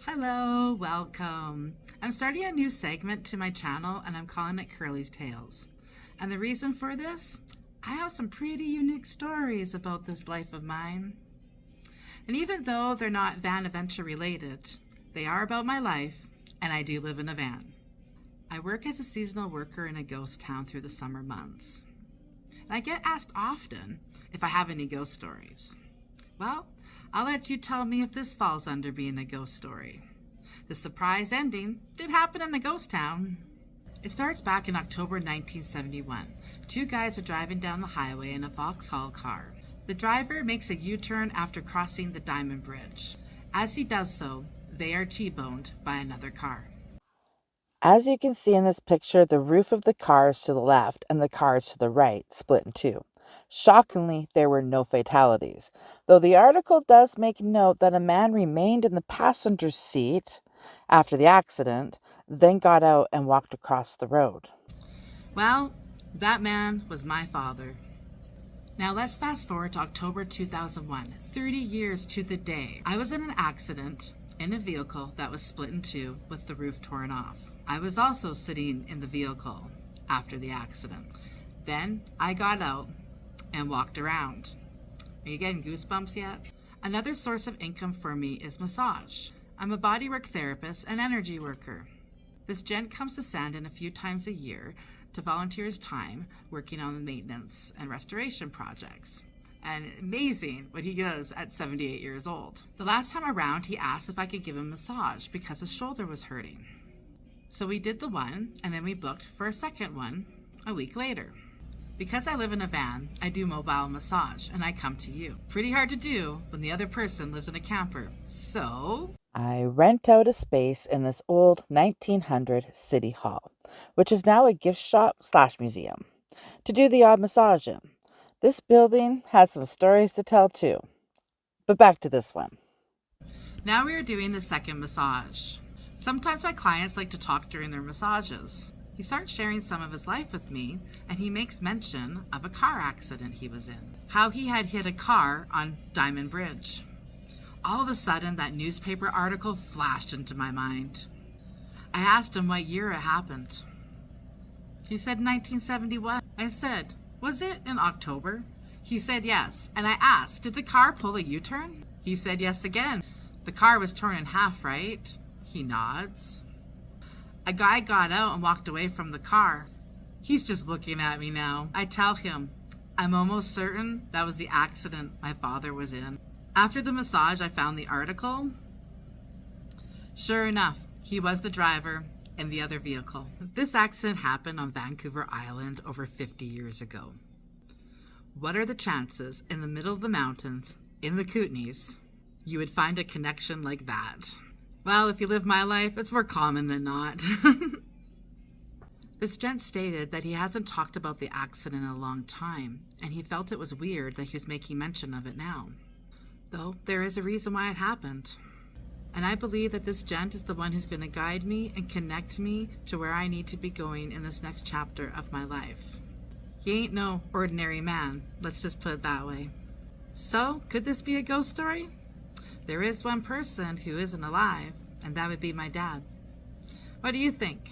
Hello, welcome. I'm starting a new segment to my channel and I'm calling it Curly's Tales. And the reason for this, I have some pretty unique stories about this life of mine. And even though they're not van adventure related, they are about my life and I do live in a van. I work as a seasonal worker in a ghost town through the summer months. And I get asked often if I have any ghost stories. Well, I'll let you tell me if this falls under being a ghost story. The surprise ending did happen in a ghost town. It starts back in October 1971. Two guys are driving down the highway in a Vauxhall car. The driver makes a U-turn after crossing the Diamond Bridge. As he does so, they are T-boned by another car. As you can see in this picture, the roof of the car is to the left and the car is to the right, split in two. Shockingly, there were no fatalities, though the article does make note that a man remained in the passenger seat after the accident, then got out and walked across the road. Well, that man was my father. Now let's fast forward to October 2001, 30 years to the day. I was in an accident in a vehicle that was split in two with the roof torn off. I was also sitting in the vehicle after the accident. Then I got out and walked around. Are you getting goosebumps yet? Another source of income for me is massage. I'm a bodywork therapist and energy worker. This gent comes to Sandon a few times a year to volunteer his time working on the maintenance and restoration projects. And amazing what he does at 78 years old. The last time around, he asked if I could give him a massage because his shoulder was hurting. So we did the one, and then we booked for a second one a week later. Because I live in a van, I do mobile massage, and I come to you. Pretty hard to do when the other person lives in a camper. So I rent out a space in this old 1900 city hall, which is now a gift shop/museum, to do the odd massage in. This building has some stories to tell too. But back to this one. now we are doing the second massage. Sometimes my clients like to talk during their massages. He starts sharing some of his life with me, and he makes mention of a car accident he was in. How he had hit a car on Diamond Bridge. All of a sudden, that newspaper article flashed into my mind. I asked him what year it happened. He said 1971. I said, was it in October? He said yes, and I asked, did the car pull a U-turn? He said yes again. The car was torn in half, right? He nods. A guy got out and walked away from the car. He's just looking at me now. I tell him, I'm almost certain that was the accident my father was in. After the massage, I found the article. Sure enough, he was the driver in the other vehicle. This accident happened on Vancouver Island over 50 years ago. What are the chances in the middle of the mountains, in the Kootenays, you would find a connection like that? Well, if you live my life, it's more common than not. This gent stated that he hasn't talked about the accident in a long time, and he felt it was weird that he was making mention of it now. Though there is a reason why it happened. And I believe that this gent is the one who's going to guide me and connect me to where I need to be going in this next chapter of my life. He ain't no ordinary man, let's just put it that way. So, could this be a ghost story? There is one person who isn't alive, and that would be my dad. What do you think?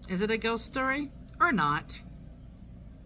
Is it a ghost story or not?